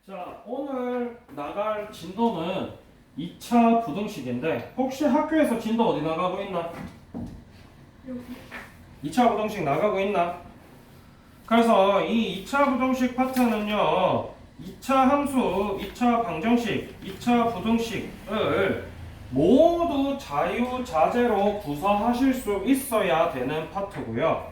자, 오늘 나갈 진도는 2차 부등식인데 혹시 학교에서 진도 어디 나가고 있나? 여기. 2차 부등식 나가고 있나? 그래서 이 2차 부등식 파트는요 2차 함수, 2차 방정식, 2차 부등식을 모두 자유자재로 구사하실 수 있어야 되는 파트고요.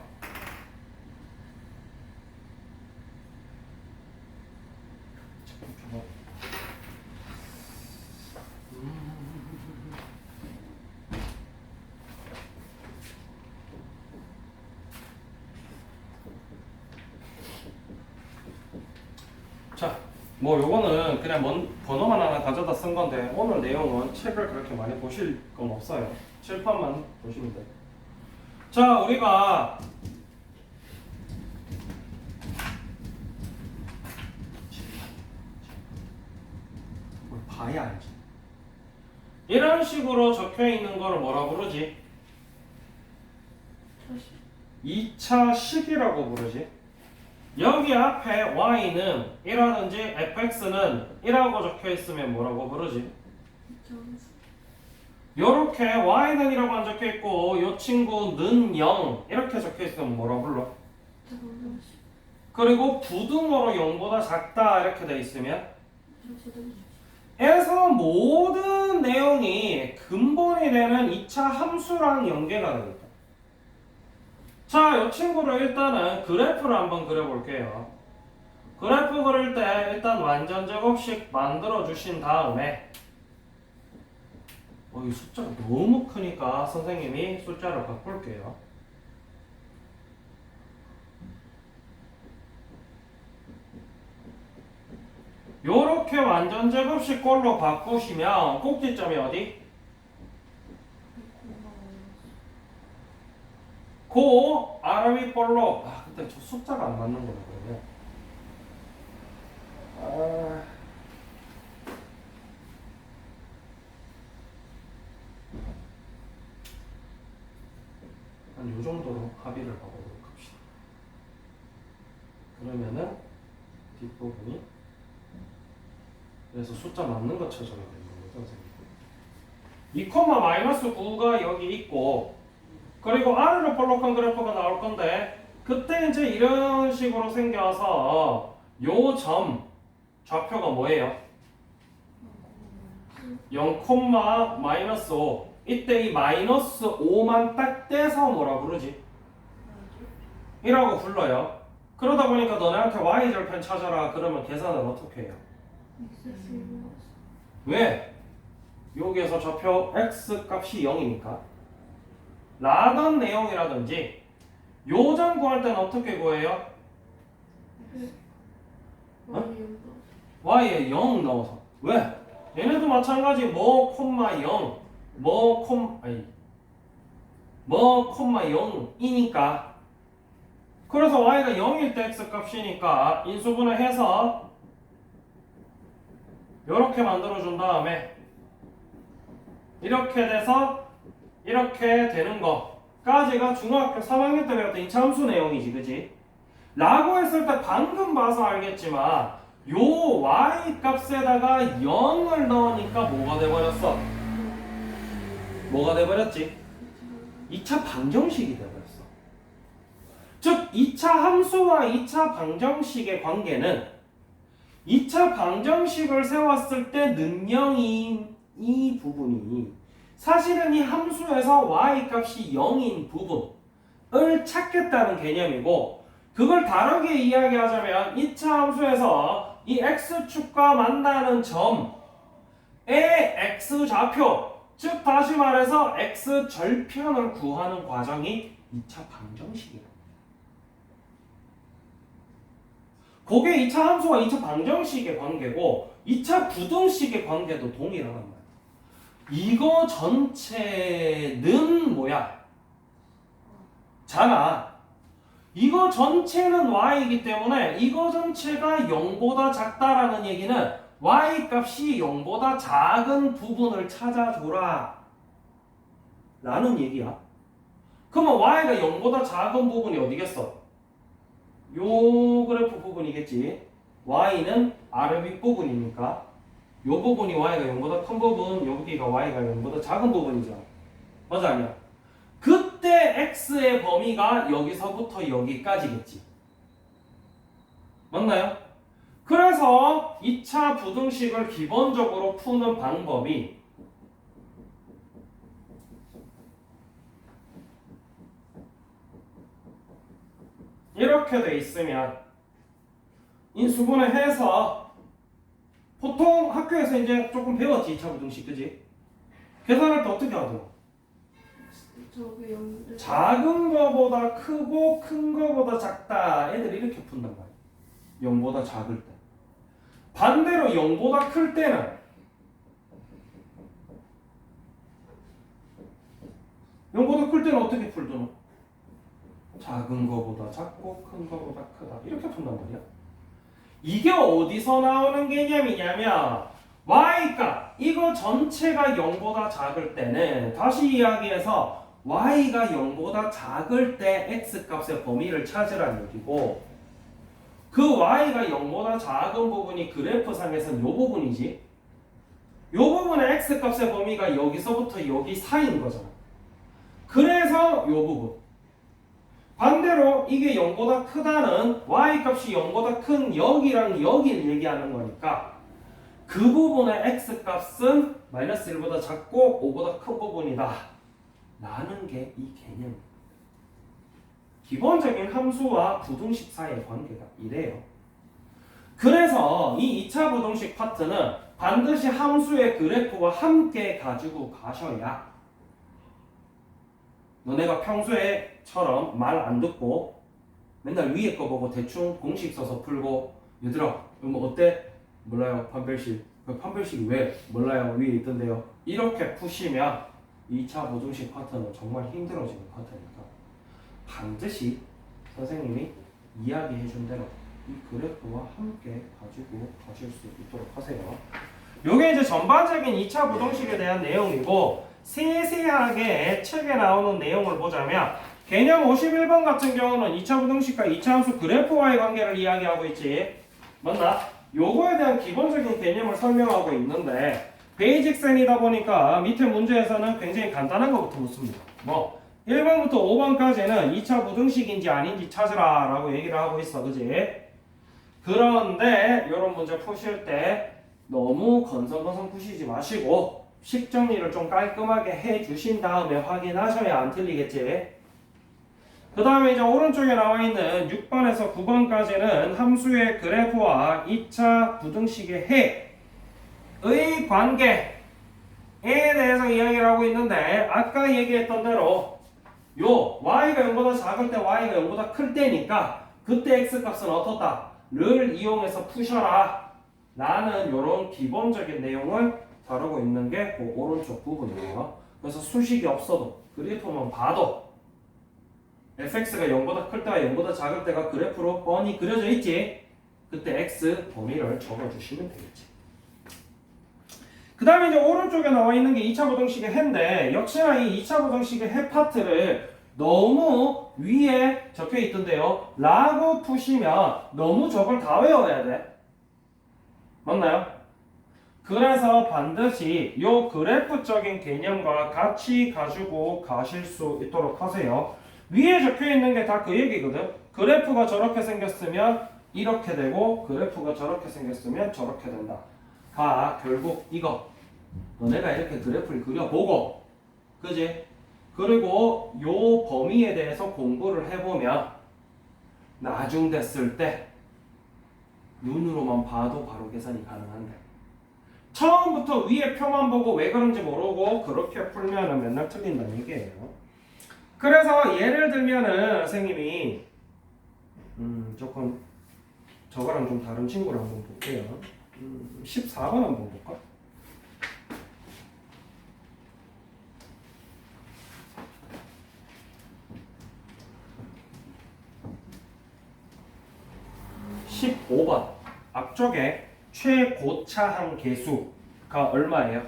자, 뭐 요거는 그냥 번호만 하나 가져다 쓴 건데 오늘 내용은 책을 그렇게 많이 보실 건 없어요. 칠판만 보시면 돼요. 자, 우리가 뭘 봐야 알지. 이런 식으로 적혀 있는 거를 뭐라 부르지? 2차 식이라고 부르지. 여기 앞에 y는 1하든지 fx는 1하고 적혀 있으면 뭐라고 부르지? 요렇게 y는 1하고 안 적혀 있고 요 친구는 0 이렇게 적혀 있으면 뭐라 불러? 그리고 부등호로 0보다 작다 이렇게 돼 있으면 에서 모든 내용이 근본이 되는 2차 함수랑 연계가 됩니다. 자, 이 친구를 일단은 그래프를 한번 그려볼게요. 그래프 그릴 때 일단 완전 제곱식 만들어 주신 다음에 이 숫자가 너무 크니까 선생님이 숫자를 바꿀게요. 요렇게 완전 제곱식 꼴로 바꾸시면 꼭지점이 어디? 고 아래위 볼로 근데 저 숫자가 안 맞는 거거든요. 한 요 정도로 합의를 봐보도록 합시다. 그러면은 뒷부분이 그래서 숫자 맞는 거 찾아야 되는 거죠, 선생님. 2,-9가 여기 있고 그리고 아래로 볼록한 그래프가 나올 건데 그때 이제 이런 식으로 생겨서 요 점 좌표가 뭐예요? 0,-5 이때 이 -5만 딱 떼서 뭐라 부르지? 1라고 불러요. 그러다 보니까 너네한테 y절편 찾아라 그러면 계산을 어떻게 해요? 왜? 여기에서 좌표 x 값이 0이니까 라던 내용이라든지 요점 구할 때는 어떻게 구해요? y에 0 넣어서. 왜? 얘네도 마찬가지 뭐 콤마 0 뭐 0이니까 그래서 y가 0일 때 x 값이니까 인수분해 해서 이렇게 만들어준 다음에 이렇게 돼서 이렇게 되는 거까지가 중학교 3학년 때 배웠던 2차 함수 내용이지, 그지? 라고 했을 때 방금 봐서 알겠지만 요 y 값에다가 0을 넣으니까 뭐가 돼버렸어? 뭐가 돼버렸지? 2차 방정식이 돼버렸어. 즉 2차 함수와 2차 방정식의 관계는 2차 방정식을 세웠을 때 능령인 이 부분이 사실은 이 함수에서 y 값이 0인 부분을 찾겠다는 개념이고 그걸 다르게 이야기하자면 2차 함수에서 이 x축과 만나는 점의 x좌표 즉 다시 말해서 x절편을 구하는 과정이 2차 방정식이에요. 그게 2차 함수와 2차 방정식의 관계고 2차 부등식의 관계도 동일하단 말이야. 이거 전체는 뭐야? 잖아. 이거 전체는 y이기 때문에 이거 전체가 0보다 작다라는 얘기는 y 값이 0보다 작은 부분을 찾아줘라 라는 얘기야. 그러면 y가 0보다 작은 부분이 어디겠어? 요 그래프 부분이겠지. y는 아래 윗부분이니까 요 부분이 y가 0보다 큰 부분, 여기가 y가 0보다 작은 부분이죠. 맞아 아니야? 그때 x의 범위가 여기서부터 여기까지겠지. 맞나요? 그래서 2차 부등식을 기본적으로 푸는 방법이 이렇게 돼 있으면 인수분해 해서 보통 학교에서 이제 조금 배웠지 2차 부등식 그지? 계산할 때 어떻게 하더라? 저기 영 작은 거보다 크고 큰 거보다 작다 애들이 이렇게 푼단 말이야 0보다 작을 때 반대로 0보다 클 때는 0보다 클 때는 어떻게 풀더노? 작은 거보다 작고 큰 거보다 크다 이렇게 푼단 말이야 이게 어디서 나오는 개념이냐면 y값 이거 전체가 0보다 작을 때는 다시 이야기해서 y가 0보다 작을 때 x값의 범위를 찾으라는 얘기고 그 y가 0보다 작은 부분이 그래프상에서는 이 부분이지 이 부분의 x값의 범위가 여기서부터 여기 사이인 거잖아 그래서 이 부분 반대로 이게 0보다 크다는 y값이 0보다 큰 여기랑 여기를 얘기하는 거니까 그 부분의 x값은 마이너스 1보다 작고 5보다 큰 부분이다 라는 게 이 개념이에요. 기본적인 함수와 부등식 사이의 관계가 이래요. 그래서 이 2차 부등식 파트는 반드시 함수의 그래프와 함께 가지고 가셔야 너네가 평소에처럼 말 안 듣고 맨날 위에 거 보고 대충 공식 써서 풀고 얘들아 이거 어때? 몰라요 판별식 판별식이 왜? 몰라요 위에 있던데요 이렇게 푸시면 2차 부등식 파트는 정말 힘들어지는 파트니까 반드시 선생님이 이야기해 준 대로 이 그래프와 함께 가지고 가실 수 있도록 하세요. 요게 이제 전반적인 2차 부등식에 대한 내용이고 세세하게 책에 나오는 내용을 보자면 개념 51번 같은 경우는 2차 부등식과 2차 함수 그래프와의 관계를 이야기하고 있지. 맞나? 요거에 대한 기본적인 개념을 설명하고 있는데 베이직센이다 보니까 밑에 문제에서는 굉장히 간단한 것부터 묻습니다. 뭐 1번부터 5번까지는 2차 부등식인지 아닌지 찾으라 라고 얘기를 하고 있어. 그지? 그런데 이런 문제 푸실 때 너무 건성건성 푸시지 마시고 식 정리를 좀 깔끔하게 해 주신 다음에 확인하셔야 안 틀리겠지. 그 다음에 이제 오른쪽에 나와 있는 6번에서 9번까지는 함수의 그래프와 2차 부등식의 해의 관계에 대해서 이야기를 하고 있는데 아까 얘기했던 대로 요 y가 0보다 작을 때 y가 0보다 클 때니까 그때 x값은 어떻다 를 이용해서 푸셔라 라는 요런 기본적인 내용을 다루고 있는 게 그 오른쪽 부분이에요. 그래서 수식이 없어도 그래프만 봐도 fx가 0보다 클 때와 0보다 작을 때가 그래프로 뻔히 그려져 있지. 그때 x 범위를 적어주시면 되겠지. 그 다음에 이제 오른쪽에 나와 있는 게 2차 부등식의 해인데 역시나 이 2차 부등식의 해 파트를 너무 위에 적혀 있던데요 라고 푸시면 너무 저걸 다 외워야 돼. 맞나요? 그래서 반드시 요 그래프적인 개념과 같이 가지고 가실 수 있도록 하세요. 위에 적혀 있는 게 다 그 얘기거든. 그래프가 저렇게 생겼으면 이렇게 되고 그래프가 저렇게 생겼으면 저렇게 된다. 가 결국 이거 너네가 이렇게 그래프를 그려보고 그지? 그리고 요 범위에 대해서 공부를 해보면 나중 됐을 때 눈으로만 봐도 바로 계산이 가능한데 처음부터 위에 표만 보고 왜 그런지 모르고 그렇게 풀면은 맨날 틀린다는 얘기예요. 그래서 예를 들면은 선생님이 조금 저거랑 좀 다른 친구를 한번 볼게요. 14번 한번 볼까? (15번) 앞쪽에 최고차항 계수가 얼마예요?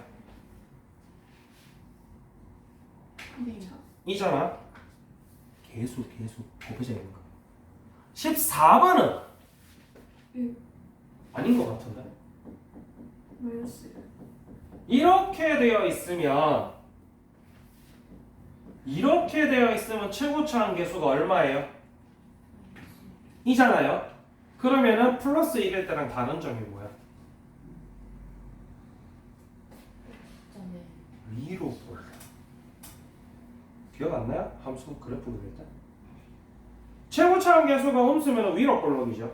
네. 이잖아. 계수 곱해져 있는 거. 14번은 아닌 것 같은데. 마이너스 이렇게 되어 있으면 최고차 한계수가 얼마예요? 이잖아요. 그러면은 플러스 1일 때랑 다른 점이 뭐야? 위로 볼라. 기억 안 나요? 함수 그래프 그릴 때? 최고차 한계수가 홈수면 위로 볼록이죠.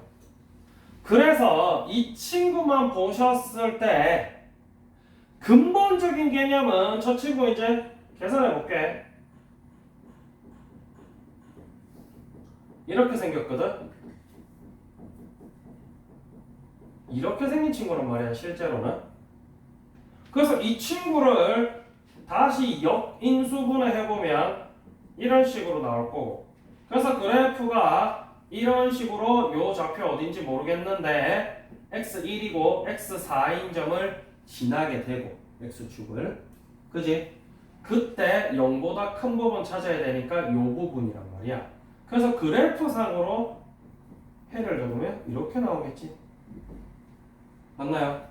그래서 이 친구만 보셨을 때 근본적인 개념은 저 친구 이제 계산해 볼게. 이렇게 생겼거든. 이렇게 생긴 친구란 말이야 실제로는. 그래서 이 친구를 다시 역인수분해 해보면 이런 식으로 나올 거고, 그래서 그래프가 이런 식으로 요 좌표 어딘지 모르겠는데 x1이고 x4인 점을 지나게 되고 x축을, 그지? 그때 0보다 큰 부분 찾아야 되니까 요 부분이란 말이야. 그래서 그래프상으로 해를 적으면 이렇게 나오겠지. 맞나요?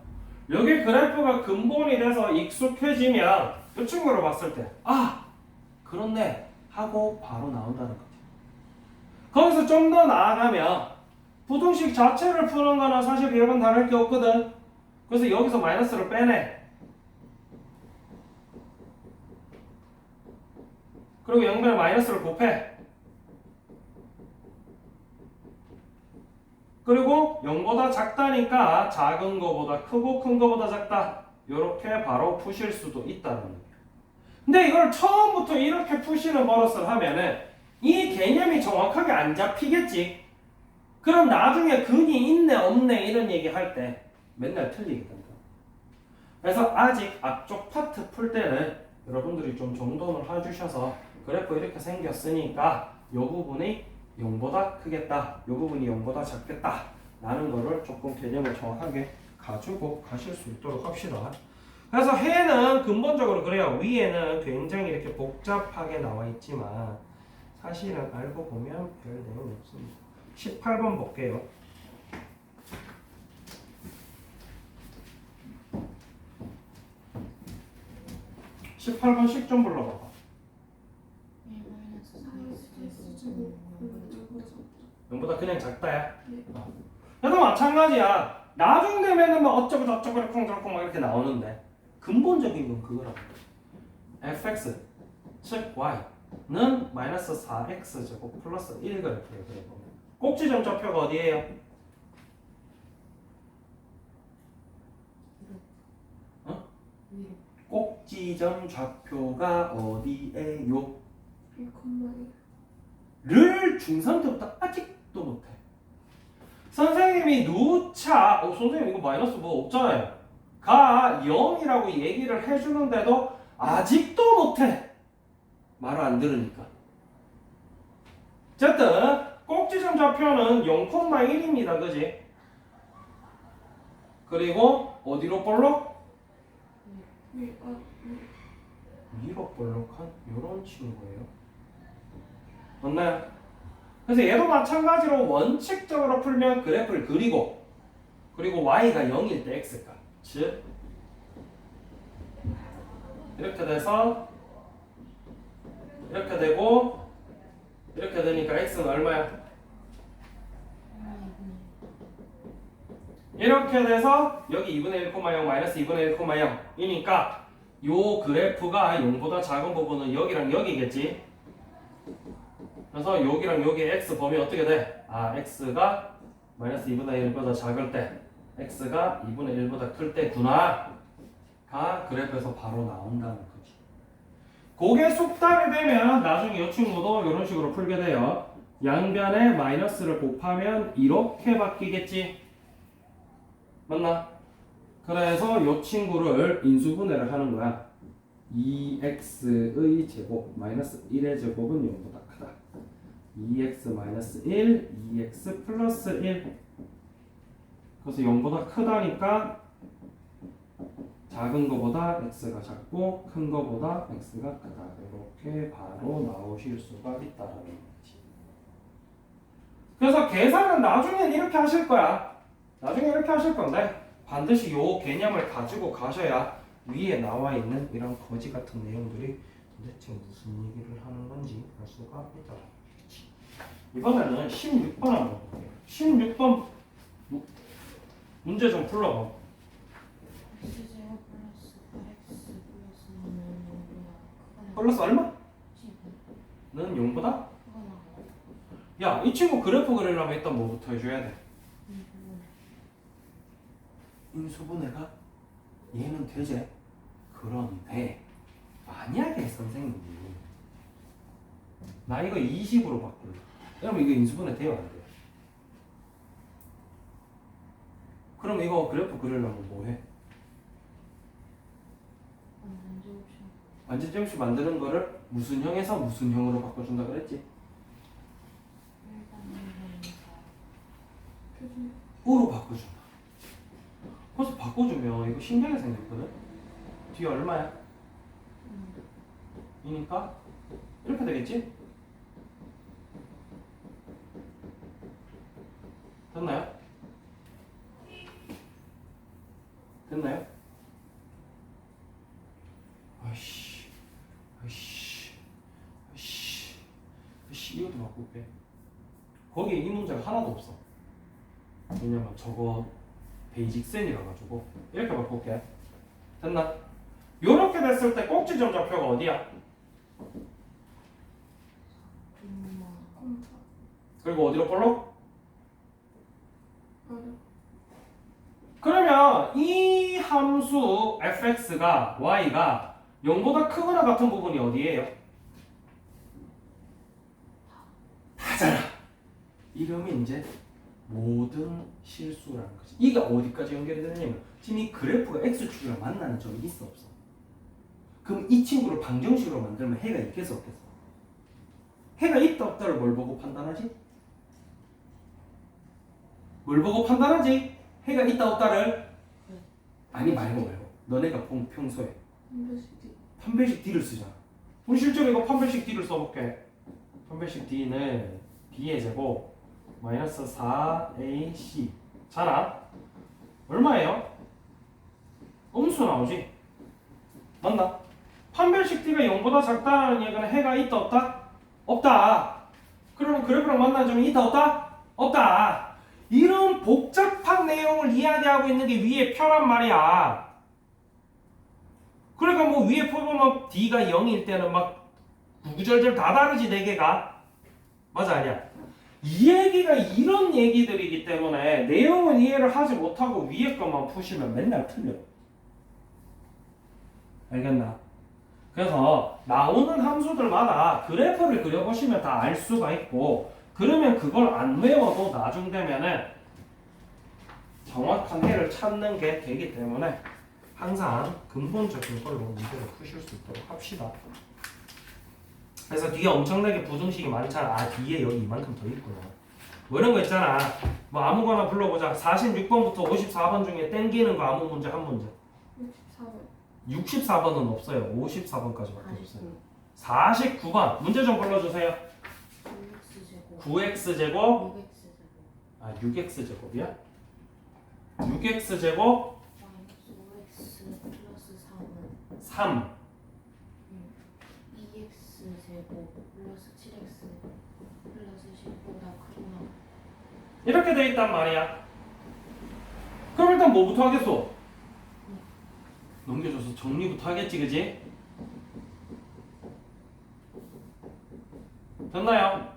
여기 그래프가 근본이 돼서 익숙해지면 이 친구를 봤을 때 아! 그렇네 하고 바로 나온다는 거지. 거기서 좀 더 나아가면 부등식 자체를 푸는 거는 사실 얘랑 다를 게 없거든. 그래서 여기서 마이너스를 빼내. 그리고 양변에 마이너스를 곱해. 그리고 0보다 작다니까 작은 거보다 크고 큰 거보다 작다. 이렇게 바로 푸실 수도 있다는 거예요. 근데 이걸 처음부터 이렇게 푸시는 버릇을 하면은 이 개념이 정확하게 안 잡히겠지. 그럼 나중에 근이 있네 없네 이런 얘기 할 때 맨날 틀리게 된다. 그래서 아직 앞쪽 파트 풀 때는 여러분들이 좀 정돈을 해주셔서 그래프 이렇게 생겼으니까 이 부분이 0보다 크겠다, 이 부분이 0보다 작겠다 라는 거를 조금 개념을 정확하게 가지고 가실 수 있도록 합시다. 그래서 해는 근본적으로 그래요. 위에는 굉장히 이렇게 복잡하게 나와 있지만 사실은 알고 보면 별 내용이 없습니다. 18번 볼게요. 18번 식 좀 불러봐봐. 마이너스 0보다 그냥 작다야. 네. 그래도 마찬가지야. 나중 되면은 뭐 어쩌고 저쩌고 이렇쿵저렇쿵 막 이렇게 나오는데 근본적인 건 그거라고. fx 즉 y는 마이너스 4x 제곱 플러스 1 그래프를 그려보면 꼭지점 좌표가 어디예요? 어? 꼭지점 좌표가 어디에요? 1,1 를 중3 때부터 아직도 못해. 선생님이 누차 선생님 이거 마이너스 뭐 없잖아요 가 0이라고 얘기를 해주는데도 아직도 못해. 말을 안 들으니까. 어쨌든 꼭지점 좌표는 0,1입니다. 그지? 그리고 어디로 볼록? 위로 볼록한 이런 친구예요. 맞나요? 그래서 얘도 마찬가지로 원칙적으로 풀면 그래프를 그리고 그리고 y가 0일 때 x가 즉 이렇게 돼서 이렇게 되고 이렇게 되니까 x는 얼마야? 이렇게 돼서 여기 2분의 1,0 마이너스 2분의 1,0 이니까 요 그래프가 0보다 작은 부분은 여기랑 여기겠지. 그래서 여기랑 여기에 x 범위 어떻게 돼? 아 x가 마이너스 2분의 1보다 작을 때 x가 2분의 1보다 클 때구나 가 그래프에서 바로 나온다는 거지. 그게 숙달이 되면 나중에 이 친구도 이런 식으로 풀게 돼요. 양변에 마이너스를 곱하면 이렇게 바뀌겠지. 맞나? 그래서 이 친구를 인수분해를 하는 거야. 2x의 제곱 마이너스 1의 제곱은 0보다 크다. 2x 마이너스 1, 2x 플러스 1. 그래서 0보다 크다니까 작은 거보다 x가 작고 큰 거보다 x가 크다. 이렇게 바로 나오실 수가 있다라는 거지. 그래서 계산은 나중엔 이렇게 하실 거야. 나중에 이렇게 하실 건데 반드시 요 개념을 가지고 가셔야 위에 나와 있는 이런 거지 같은 내용들이 도대체 무슨 얘기를 하는 건지 알 수가 있더라. 이번에는 16번 한번 볼게요. 16번 문제 좀 풀어봐. x제곱 플러스 8x 플러스 2는 0보다 플러스 얼마? 크거나 는 0보다? 크거나 야, 이 친구 그래프 그리려면 일단 뭐부터 해줘야 돼? 인수분해가 얘는 되제. 그런데 만약에 선생님이 나 이거 20으로 바꿀래. 그러면 이거 인수분해 돼요 안 돼요? 그럼 이거 그래프 그리려면 뭐 해? 완전 제곱식 완전 제곱식 만드는 거를 무슨 형에서 무슨 형으로 바꿔준다 그랬지? 일단 표준. 5로 바꿔준다. 그래서 바꿔주면 이거 신기하게 생겼거든? 뒤에 얼마야? 이니까 이렇게 되겠지? 됐나요? 됐나요? 아이씨 이것도 바꿀게. 거기에 이 문제가 하나도 없어. 왜냐면 저거 베이직 센이라 가지고 이렇게 바꿀게. 됐나? 요렇게 됐을 때 꼭지점 좌표가 어디야? 콤사. 그리고 어디로 볼록? 어려. 그러면 이 함수 fx가 y가 0보다 크거나 같은 부분이 어디예요? 다잖아. 이러면 이제 모든 실수라는 거지. 이게 어디까지 연결이 되느냐면 지금 이 그래프가 x축이랑 만나는 점이 있어 없어? 그럼 이 친구를 방정식으로 만들면 해가 있겠어 없겠어? 해가 있다 없다를 뭘 보고 판단하지? 뭘 보고 판단하지? 해가 있다 없다를? 아니 말고 너네가 본 평소에 한별씩 판별식 D를 쓰잖아. 우리 실제로 이거 판별식 D를 써볼게. 판별식 D는 B의 제곱 마이너스 4AC 잖아. 얼마예요? 음수 나오지? 맞나? 판별식 D가 0보다 작다는 얘기는 해가 있다 없다? 없다. 그러면 그래프랑 만나는 점이 있다 없다? 없다. 이런 복잡한 내용을 이야기하고 있는 게 위에 표란 말이야. 그러니까 뭐 위에 표 보면 D가 0일 때는 막 구구절절 다 다르지 네 개가. 맞아 아니야? 이 얘기가 이런 얘기들이기 때문에 내용은 이해를 하지 못하고 위에 것만 푸시면 맨날 틀려. 알겠나? 그래서 나오는 함수들마다 그래프를 그려보시면 다 알 수가 있고, 그러면 그걸 안 외워도 나중 되면은 정확한 해를 찾는 게 되기 때문에 항상 근본적인 걸로 문제를 푸실 수 있도록 합시다. 그래서 뒤에 엄청나게 부등식이 많잖아. 아 뒤에 여기 이만큼 더 있구나. 뭐 이런 거 있잖아. 뭐 아무거나 불러보자. 46번부터 54번 중에 땡기는 거 아무 문제 한 문제. 64번. 64번은 없어요. 54번까지밖에 없어요. 49번 문제 좀 불러주세요. 9x제곱 9x제곱 6x제곱 아 6x제곱이야? 6x제곱 마이너스 5x 플러스 3은 3 2x제곱 플러스 7x 플러스 10보다 크거나 이렇게 돼 있단 말이야. 그럼 일단 뭐부터 하겠어? 넘겨줘서 정리부터 하겠지 그지? 됐나요?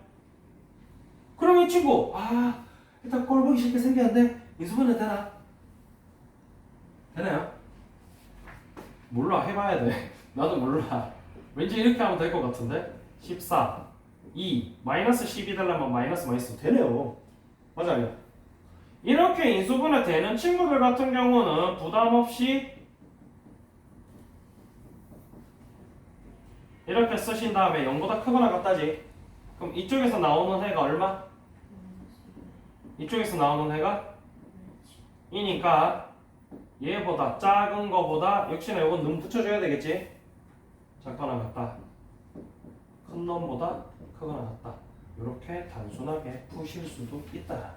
그럼 이 친구 일단 꼴 보기 쉽게 생겼는데 인수분해 되나? 되나요? 몰라 해봐야 돼. 나도 몰라. 왠지 이렇게 하면 될 것 같은데 14 2 마이너스 12 되려면 마이너스 되네요. 맞아요. 이렇게 인수분해 되는 친구들 같은 경우는 부담 없이 이렇게 쓰신 다음에 0보다 크거나 같다지. 그럼 이쪽에서 나오는 해가 얼마? 이쪽에서 나오는 해가 2니까 얘보다 작은 거보다 역시나 이건 는 붙여줘야 되겠지? 작거나 같다. 큰 놈보다 크거나 같다. 이렇게 단순하게 푸실 수도 있다.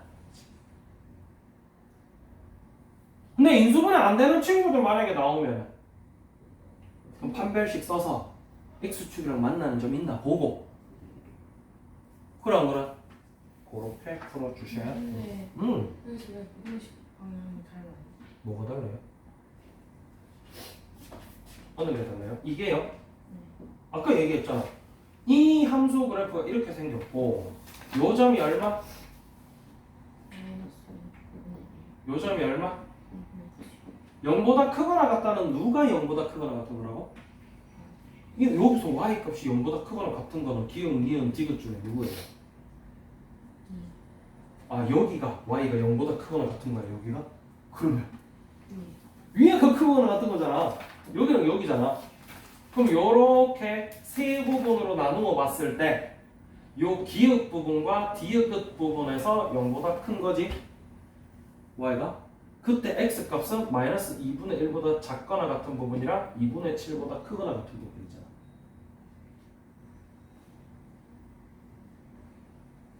근데 인수분해 안 되는 친구들 만약에 나오면 그럼 판별식 써서 x축이랑 만나는 점 있나 보고 그래 안 그래? 그렇게 풀어주셔야 돼요. 근데 그래서 왜 부등식 방향이 달라요? 뭐가 달라요? 어느 게 달라요? 이게요? 아까 얘기했잖아. 이 함수 그래프가 이렇게 생겼고 요 점이 얼마? 마이너스 요 점이 얼마? 0보다 크거나 같다는 누가 0보다 크거나 같은 거라고? 여기서 y 값이 0보다 크거나 같은 거는 기억, 니은, 디귿 중에 누구예요? 아 여기가 y가 0보다 크거나 같은 거야 여기가? 그러면 위에가 크거나 같은 거잖아. 여기랑 여기잖아. 그럼 요렇게 세 부분으로 나누어 봤을 때 요 기역 부분과 디귿 부분에서 0보다 큰 거지 y가? 그때 x 값은 마이너스 2분의 1보다 작거나 같은 부분이랑 2분의 7보다 크거나 같은 부분이잖아.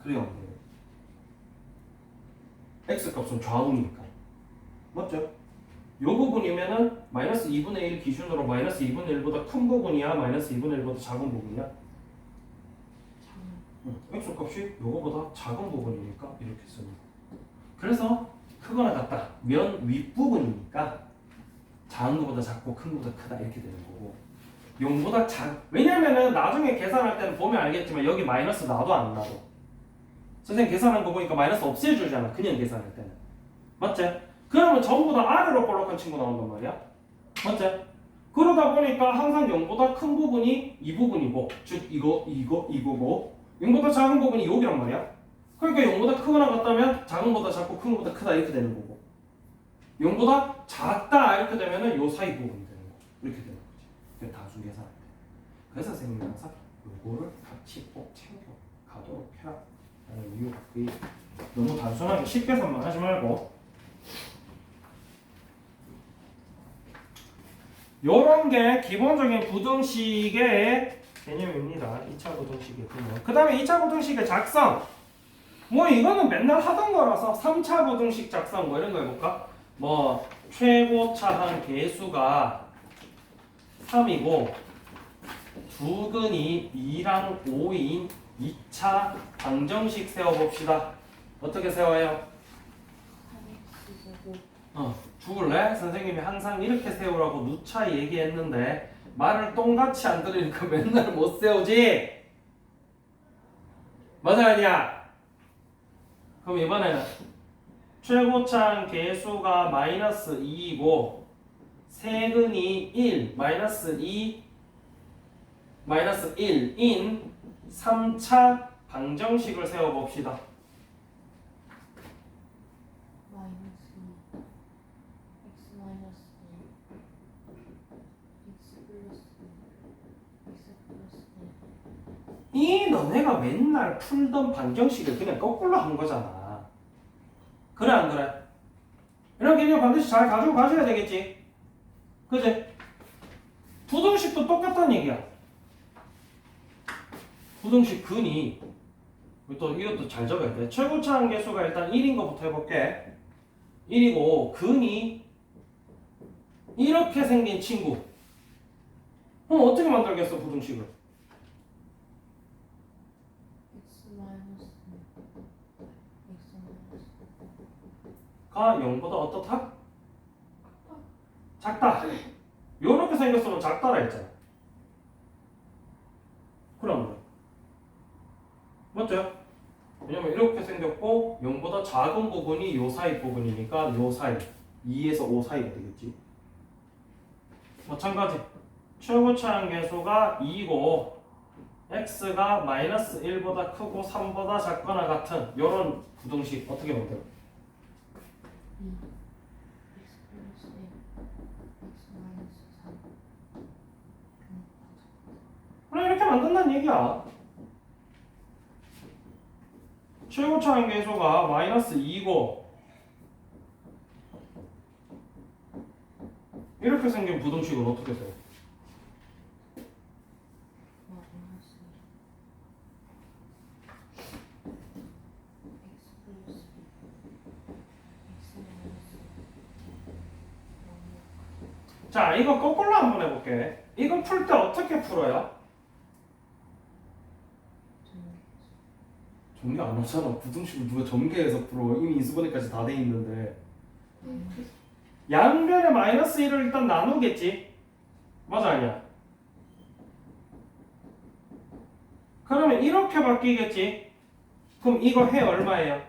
그래요 안 그래요? x 값은 좌우니까 맞죠? 요 부분이면은 마이너스 2분의 1 기준으로 마이너스 2분의 1보다 큰 부분이야 마이너스 2분의 1보다 작은 부분이야? x 값이 요거보다 작은 부분이니까 이렇게 씁니다. 그래서 크거나 같다 면 윗부분이니까 작은 것보다 작고 큰 것보다 크다 이렇게 되는 거고 0보다 왜냐면은 나중에 계산할 때는 보면 알겠지만 여기 마이너스 나도 안 나도 선생님 계산한 거 보니까 마이너스 없애주잖아 그냥 계산할 때는 맞지? 그러면 전부 다 아래로 볼록한 친구 나온단 말이야 맞지? 그러다 보니까 항상 0보다 큰 부분이 이 부분이고 즉 이거고 0보다 작은 부분이 여기란 말이야 그러니까 0보다 크거나 같다면 작은 거보다 작고 큰 거보다 크다 이렇게 되는 거고 0보다 작다 이렇게 되면은 요 사이 부분이 되는 거 이렇게 되는 거지 그 다수 계산할 때 그래서 선생님이 항상 요거를 같이 꼭 챙겨 가도록 해라 라는 이유가 그게 너무 단순하게 쉽게산만 하지 말고 요런 게 기본적인 부등식의 개념입니다. 2차 부등식의 개념. 그 다음에 2차 부등식의 작성. 뭐 이거는 맨날 하던 거라서 3차 부등식 작성 뭐 이런 거 해볼까? 뭐 최고차항 개수가 3이고 두근이 2랑 5인 2차 방정식 세워봅시다. 어떻게 세워요? 3x제곱 죽을래? 선생님이 항상 이렇게 세우라고 누차 얘기했는데 말을 똥같이 안 들으니까 맨날 못 세우지? 맞아 아니야? 그럼 이번에는 최고차항 개수가 마이너스 2이고 세근이 1 마이너스 2 마이너스 1인 3차 방정식을 세워봅시다. 마이너스 2 x 마이너스 2 x 플러스 x 플러스 이 너네가 맨날 풀던 방정식을 그냥 거꾸로 한 거잖아. 그래 안 그래? 이런 개념 반드시 잘 가지고 가셔야 되겠지. 그지? 부등식도 똑같다는 얘기야. 부등식 근이 또 이것도 잘 적어야 돼. 최고차항 개수가 일단 1인 거부터 해볼게. 1이고 근이 이렇게 생긴 친구. 그럼 어떻게 만들겠어 부등식을? x 마이너스 x 마이너스 가 0보다 어떻다? 작다. 요렇게 생겼으면 작다라 했잖아. 그럼 맞죠? 왜냐면 이렇게 생겼고 0보다 작은 부분이 요 사이 부분이니까 요 사이 2에서 5 사이가 되겠지. 마찬가지 최고차항 개수가 2고 x가 마이너스 1보다 크고 3보다 작거나 같은 요런 부등식 어떻게 만들어? 2 x 플러스 1 x 마이너스 3 그래 이렇게 만든다는 얘기야. 최고차항 개수가 마이너스 2고 이렇게 생긴 부등식은 어떻게 돼? 마이너스 x 플러스 2 x 마이너스 자, 이거 거꾸로 한번 해볼게. 이거 풀 때 어떻게 풀어요? 전개 안 하잖아. 부등식을 누가 전개해서 풀어. 이미 인수분해까지 다 돼 있는데. 양변에 마이너스 1을 일단 나누겠지? 맞아 아니야? 그러면 이렇게 바뀌겠지? 그럼 이거 해 얼마예요?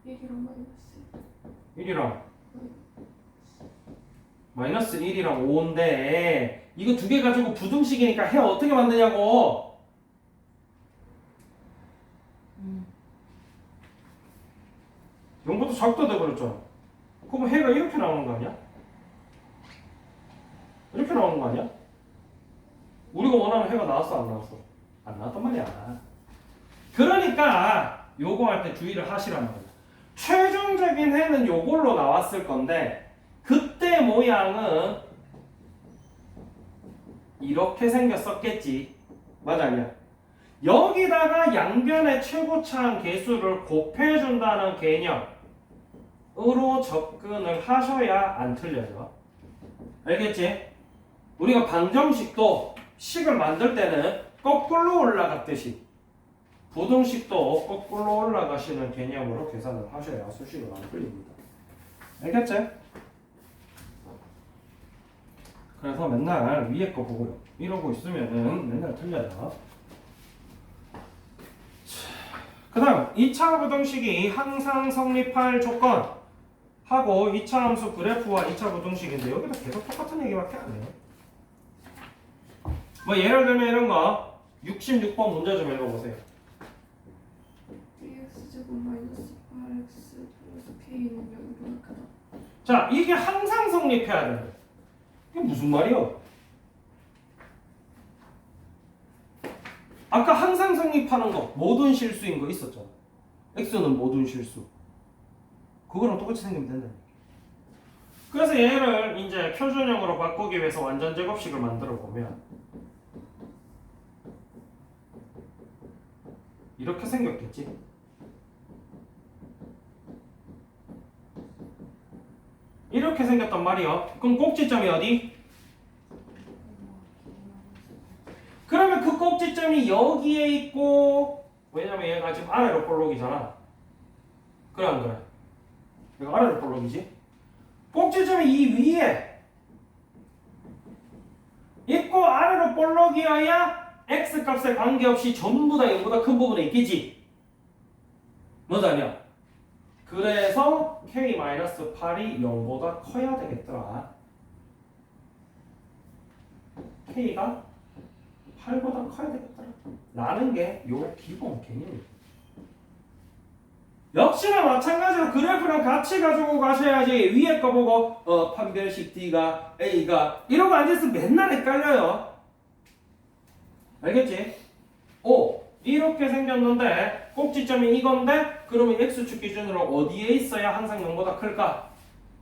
1이랑 마이너스 1이랑 마이너스 1이랑 5인데 이거 두 개 가지고 부등식이니까 해 어떻게 만드냐고. 영보도 작도 돼버렸잖아. 그럼 해가 이렇게 나오는 거 아니야? 이렇게 나오는 거 아니야? 우리가 원하는 해가 나왔어 안 나왔어? 안 나왔단 말이야. 그러니까 요거 할 때 주의를 하시란 말이야. 최종적인 해는 요걸로 나왔을 건데 그때 모양은 이렇게 생겼었겠지. 맞아 아니야? 여기다가 양변의 최고차항 개수를 곱해준다는 개념으로 접근을 하셔야 안 틀려요. 알겠지? 우리가 방정식도 식을 만들 때는 거꾸로 올라갔듯이 부등식도 거꾸로 올라가시는 개념으로 계산을 하셔야 수식을 안 틀립니다. 알겠지? 그래서 맨날 위에 거 보고 이러고 있으면은 맨날 틀려요. 그 다음 2차 부등식이 항상 성립할 조건 하고 2차 함수 그래프와 2차 부등식인데 여기다 계속 똑같은 얘기밖에 안 해요. 뭐 예를 들면 이런 거 66번 문제 좀 읽어보세요. bx제곱 마이너스 8x 플러스 k는 0보다 크다. 자, 이게 항상 성립해야 돼요. 이게 무슨 말이요? 아까 항상 성립하는 거 모든 실수인 거 있었잖아. x는 모든 실수. 그거랑 똑같이 생기면 된다. 그래서 얘를 이제 표준형으로 바꾸기 위해서 완전 제곱식을 만들어 보면 이렇게 생겼겠지. 이렇게 생겼단 말이요. 그럼 꼭지점이 어디? 그러면 그 꼭지점이 여기에 있고, 왜냐면 얘가 지금 아래로 볼록이잖아. 그래 안 그래? 얘가 아래로 볼록이지? 꼭지점이 이 위에 있고 아래로 볼록이어야 x 값에 관계없이 전부 다 0보다 큰 부분에 있겠지? 뭐다냐? 그래서 k-8이 0보다 커야 되겠더라. k가 8보다 커야 되겠더라. 라는 게 요 기본 개념이에요. 역시나 마찬가지로 그래프랑 같이 가지고 가셔야지. 위에 거 보고 판별식 D가 A가 이러고 앉아있으면 맨날 헷갈려요. 알겠지? 오, 이렇게 생겼는데 꼭지점이 이건데 그러면 x축 기준으로 어디에 있어야 항상 0보다 클까?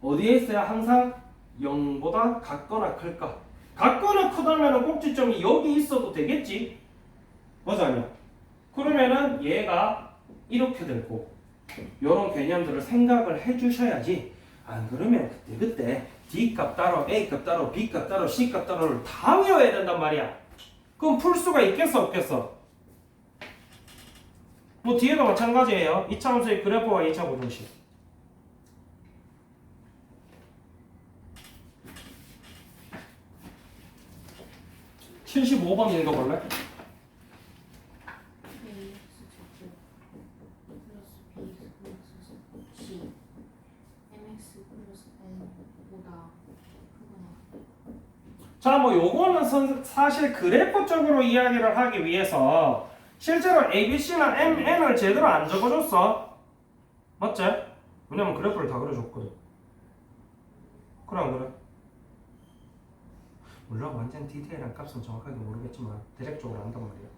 어디에 있어야 항상 0보다 같거나 클까? 같거나 크다면 꼭지점이 여기 있어도 되겠지? 맞아 아니야? 그러면은 얘가 이렇게 될 거고 이런 개념들을 생각을 해주셔야지. 안 그러면 그때 D값 따로 A값 따로 B값 따로 C값 따로를 다 외워야 된단 말이야. 그럼 풀 수가 있겠어 없겠어? 뭐 뒤에도 마찬가지예요. 2차 함수의 그래프와 2차 부등식. (75번) 읽어볼래? 자, 뭐 요거는 사실 그래프적으로 이야기를 하기 위해서 실제로 ABC나 MN을 제대로 안 적어줬어. 맞지? 왜냐면 그래프를 다 그려줬거든. 그래 안 그래? 물론 완전 디테일한 값은 정확하게 모르겠지만 대략적으로 안단 말이야.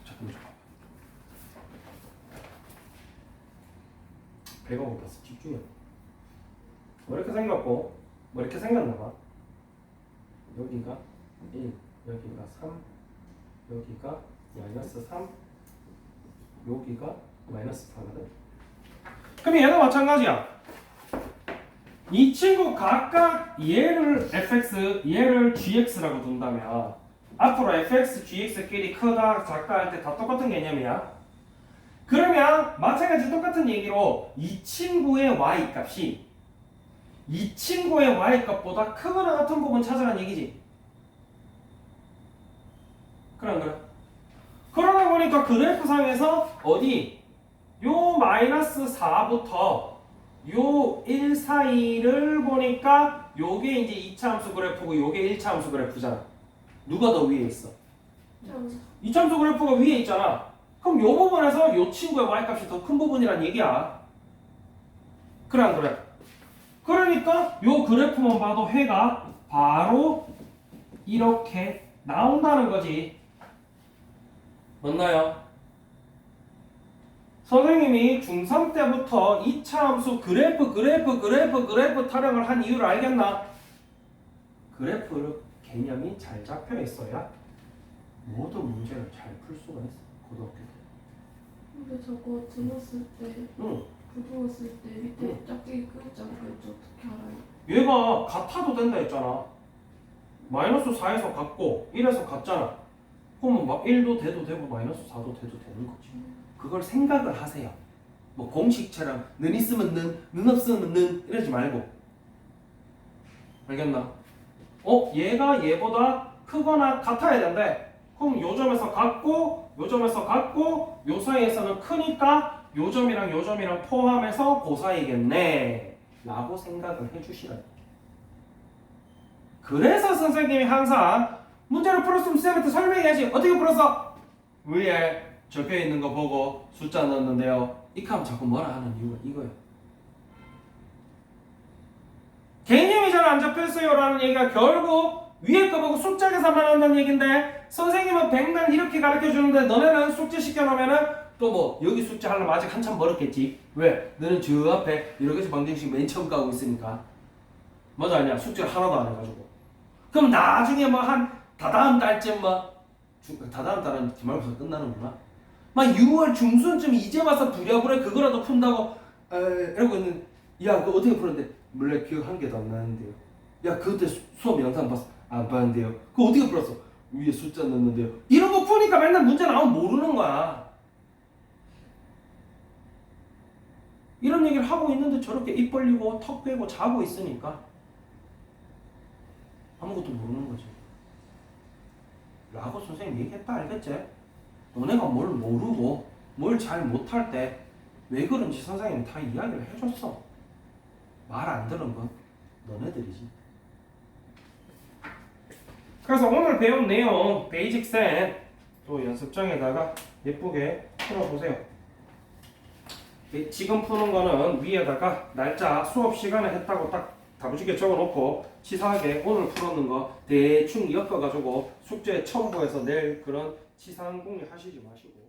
잠깐만. 배가 고팠어. 집중해. 뭐 이렇게 생겼고 뭐 이렇게 생겼나봐. 여기가 1, 여기가 3, 여기가 마이너스 3 여기가 마이너스 4거든. 그럼 얘도 마찬가지야. 이 친구 각각 얘를 fx, 얘를 gx라고 둔다면 앞으로 fx, gx끼리 크다, 작다 할 때 다 똑같은 개념이야. 그러면 마찬가지 똑같은 얘기로 이 친구의 y 값이 이 친구의 y 값보다 크거나 같은 부분 찾으라는 얘기지. 그래 안 그래? 그러다 보니까 그래프상에서 어디 요 마이너스 4부터 요 1 사이를 보니까 요게 이제 2차 함수 그래프고 요게 1차 함수 그래프잖아. 누가 더 위에 있어? 점수. 2차 함수 그래프가 위에 있잖아. 그럼 요 부분에서 요 친구의 y값이 더 큰 부분이란 얘기야. 그래 안 그래? 그러니까 요 그래프만 봐도 해가 바로 이렇게 나온다는 거지. 맞나요? 선생님이 중3 때부터 2차 함수 그래프 타령을 한 이유를 알겠나? 그래프 개념이 잘 잡혀 있어야 모든 문제를 잘 풀 수가 있어. 고등학교 때. 근데 저거 들었을 때, 응. 부두었을 때 밑에 짝대기 끄자고 했죠. 어떻게 알아요? 얘가 같아도 된다 했잖아. 마이너스 4에서 같고 1에서 같잖아. 그러면 막 1도 돼도 되고 마이너스 4도 돼도 되는 거지. 그걸 생각을 하세요. 뭐 공식처럼 는 있으면 는 없으면 는 이러지 말고. 알겠나? 얘가 얘보다 크거나 같아야 된대. 그럼 요 점에서 같고 요 점에서 같고 요 사이에서는 크니까 요 점이랑 요 점이랑 포함해서 그 사이겠네 라고 생각을 해주시라. 그래서 선생님이 항상 문제를 풀었으면 쌤한테 설명해야지. 어떻게 풀었어? 위에 적혀있는 거 보고 숫자 넣었는데요. 이렇게 하면 자꾸 뭐라 하는 이유가 이거예요. 개념이 잘 안 잡혔어요 라는 얘기가 결국 위에 거 보고 숫자 계산만 한다는 얘기인데 선생님은 백날 이렇게 가르쳐 주는데 너네는 숙제 시켜놓으면은 또 뭐 여기 숙제 하려면 아직 한참 멀었겠지. 왜? 너는 저 앞에 여러 가지 방정식 맨 처음 까고 있으니까. 맞아 아니야? 숙제를 하나도 안 해가지고. 그럼 나중에 뭐 한 다다음 달쯤 다다음 달은 기말고사 끝나는구나. 막 6월 중순쯤 이제 와서 부랴부랴 그거라도 푼다고 이러고 있는. 야 그거 어떻게 풀었는데? 몰라 기억 한 개도 안 나는데요. 야 그때 수업 영상 봤어? 안 봤는데요. 그거 어떻게 풀었어? 위에 숫자 넣었는데요. 이런 거 푸니까 맨날 문제 나오면 모르는 거야. 이런 얘기를 하고 있는데 저렇게 입 벌리고 턱 빼고 자고 있으니까 아무것도 모르는 거지. 라고 선생님 얘기했다 알겠지? 너네가 뭘 모르고 뭘 잘 못할 때 왜 그런지 선생님이 다 이야기를 해줬어. 말 안 들은 건 너네들이지. 그래서 오늘 배운 내용 베이직 셋 또 연습장에다가 예쁘게 풀어보세요. 지금 푸는 거는 위에다가 날짜 수업 시간에 했다고 딱 다부지게 적어놓고 치사하게 오늘 풀었는 거 대충 엮어가지고 숙제 첨부해서 낼 그런 치사한 공략 하시지 마시고